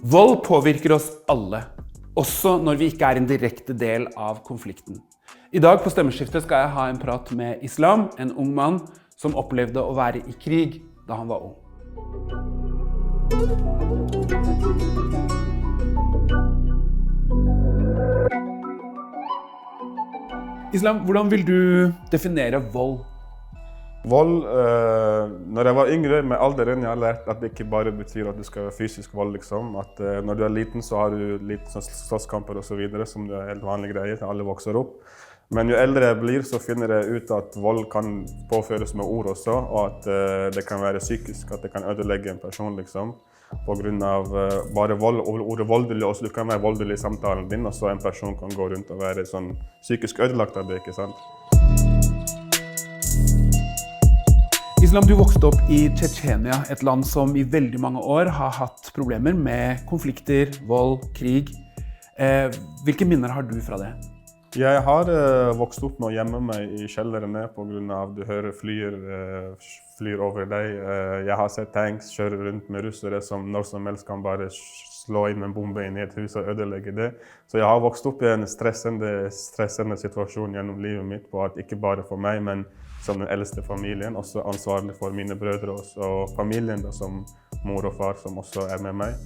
Vold påvirker oss alle, også når vi ikke en direkte del av konflikten. I dag på Stemmeskiftet skal jeg ha en prat med Islam, en ung mann som opplevde å være i krig da han var ung. Islam, hvordan vil du definere vold? Vold, når jeg var yngre, med alderen, jeg har lært at det ikke bare betyr at det skal være fysisk vold, liksom. At når du liten, så har du litt slåsskamper og så videre, som det helt vanlige greier, alle vokser opp. Men jo eldre jeg blir, så finner jeg ut at vold kan påføres med ord også, og at det kan være psykisk, at det kan ødelegge en person, liksom. På grunn av bare vold, ordet voldelig, også du kan være voldelig i samtalen din, og så en person kan gå rundt og være sånn psykisk ødelagt av det, ikke sant? Islam, du vokste opp i Tsjetsjenia, et land som i veldig mange år har hatt problemer med konflikter, vold, krig. Hvilke minner har du fra det? Jeg har vokst opp med å gjemme meg i kjellerne på grunn av du hører flyr over deg. Jeg har sett tanks kjøre rundt med russere som når som helst kan bare slå inn en bombe inn i et hus og ødelegge det. Så jeg har vokst opp i en stressende situasjon gjennom livet mitt, på at ikke bare for meg, men som den eldste familien, også ansvarlig for mine brødre og familien da, som mor og far som også med meg.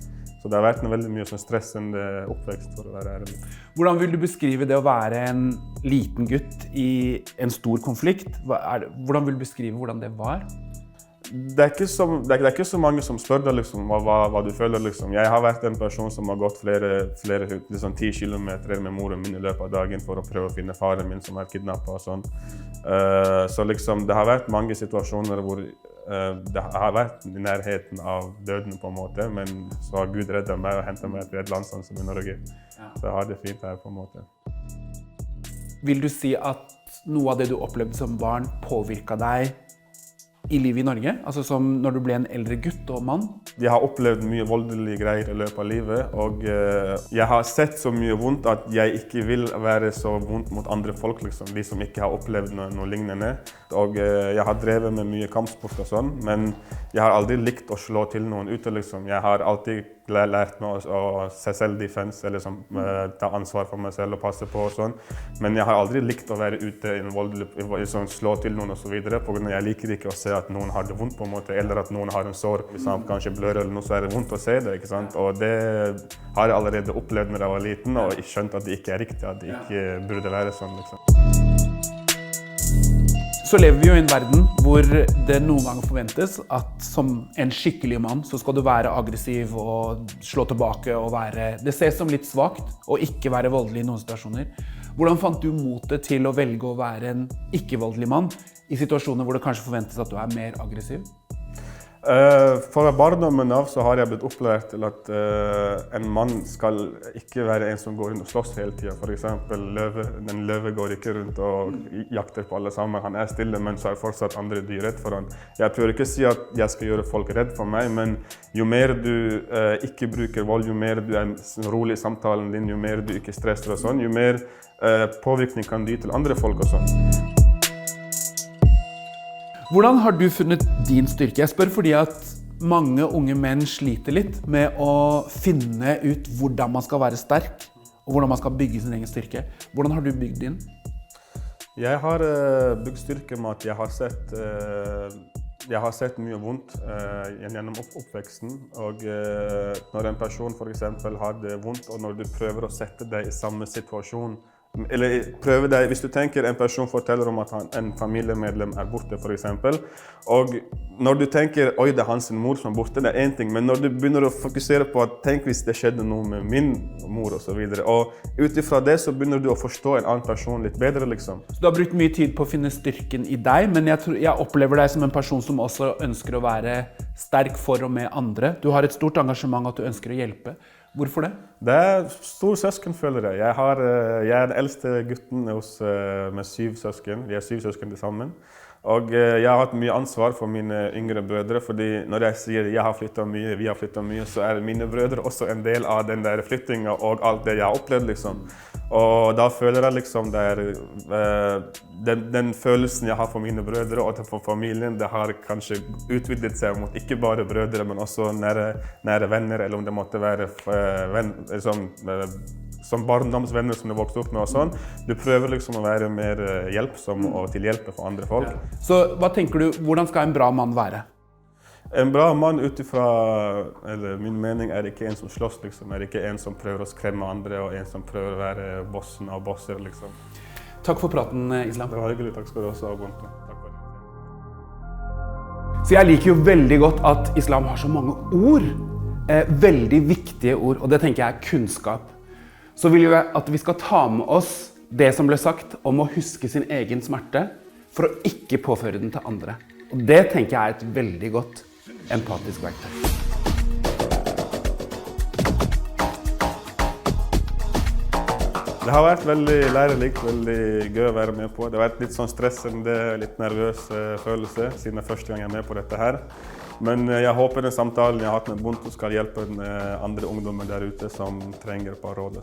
Så det har vært en veldig mye sånn stressende oppvekst for å være ærlig. Hvordan vil du beskrive det å være en liten gutt i en stor konflikt? Hvordan vil du beskrive hvordan det var? Det er ikke så mange som spør deg liksom, hva du føler. Liksom. Jeg har vært en person som har gått flere liksom 10 kilometer med moren min i løpet av dagen for å prøve å finne faren min som kidnappet og sånn. Så liksom, det har vært mange situasjoner hvor det har vært i nærheten av døden på en måte, men så har Gud reddet meg og hentet meg til et land som i Norge. Ja. Så jeg har det fint her på en måte. Vil du si at noe av det du opplevde som barn påvirket deg i livet i Norge? Altså som når du ble en eldre gutt og mann? Jeg har opplevd mye voldelige greier i løpet av livet, og jeg har sett så mye vondt at jeg ikke vil være så vondt mot andre folk, liksom, de som ikke har opplevd noe lignende. Og jeg har drevet med mye kampsport og sånn, men jeg har aldri likt å slå til noen ute, liksom. Jeg har alltid lært meg å se selv defense, eller liksom, ta ansvar for meg selv og passe på og sånn. Men jeg har aldri likt å være ute i en voldelig, liksom, slå til noen og så videre, på grunn av jeg liker ikke å se at noen har det vondt på en måte, eller at noen har en sår. Hvis han kanskje blør eller noe, så det vondt å se det, ikke sant? Og det har jeg allerede opplevd når jeg var liten, og jeg skjønte at det ikke riktig, at det ikke burde være sånn, liksom. Så lever vi jo i en verden hvor det noen ganger forventes at som en skikkelig mann så skal du være aggressiv og slå tilbake og det ses som litt svakt og ikke være voldelig i noen situasjoner. Hvordan fant du motet til å velge å være en ikke-voldelig mann i situasjoner hvor det kanskje forventes at du mer aggressiv? For barndommen av så har jeg blitt opplært til at en mann skal ikke være en som går rundt og slåss hele tiden. For eksempel den løve går ikke rundt og jakter på alle sammen. Han stille, men så fortsatt andre dyr redd for han. Jeg prøver ikke å si at jeg skal gjøre folk redd for meg, men jo mer du ikke bruker vold, jo mer du rolig i samtalen din, jo mer du ikke stresser og sånn, jo mer påvirkning kan du gi til andre folk og sånn. Hvordan har du funnet din styrke? Jeg spør fordi at mange unge menn sliter litt med å finne ut hvordan man skal være sterk, og hvordan man skal bygge sin egen styrke. Hvordan har du bygd din? Jeg har bygd styrke med at jeg har sett mye vondt gjennom oppveksten, og når en person for eksempel har det vondt, og når du prøver å sette deg i samme situasjon, eller prøve deg, hvis du tenker en person forteller om at en familiemedlem borte for eksempel, og når du tenker, oi det hans mor som borte, det en ting, men når du begynner å fokusere på at tenk hvis det skjedde noe med min mor og så videre, og utifra det så begynner du å forstå en annen person litt bedre liksom. Så du har brukt mye tid på å finne styrken i deg, men jeg opplever deg som en person som også ønsker å være sterk for og med andre. Du har et stort engasjement at du ønsker å hjelpe. Hvorfor det? Det stor søsken, føler jeg. Jeg den eldste gutten med 7 søsken. Vi 7 søsken til sammen. Og jeg har hatt mye ansvar for mine yngre brødre, fordi når jeg sier jeg har flyttet mye, vi har flyttet mye, så er mine brødre også en del av den der flyttingen og alt det jeg har opplevd, liksom. Og da føler jeg liksom den følelsen jeg har for mine brødre og for familien, det har kanskje utvidet seg mot ikke bare brødre, men også nære venner, eller om det måtte være som barndomsvenner som du vokste opp med og sånn. Du prøver liksom å være mer hjelpsom og til hjelp for andre folk. Så hva tenker du, hvordan skal en bra mann være? En bra mann utifra, eller min mening, er ikke en som slåss, liksom. Er ikke en som prøver å skremme andre, og en som prøver å være bossen av bosser, liksom. Takk for praten, Islam. Det var hyggelig. Takk skal du også ha, Bonto. Takk for det. Så jeg liker jo veldig godt at Islam har så mange ord. Veldig viktige ord, og det tenker jeg er kunnskap. Så vil jeg at vi skal ta med oss det som ble sagt om å huske sin egen smerte, for å ikke påføre den til andre. Og det tenker jeg er et veldig godt empatisk verktøy. Det har vært veldig lærerikt, veldig gøy å være med på. Det har vært litt sånn stressende, litt nervøs følelse, siden det er første gang jeg er med på dette her. Men jeg håper den samtalen jeg har hatt med Bonto skal hjelpe andre ungdommer der ute som trenger et par råd.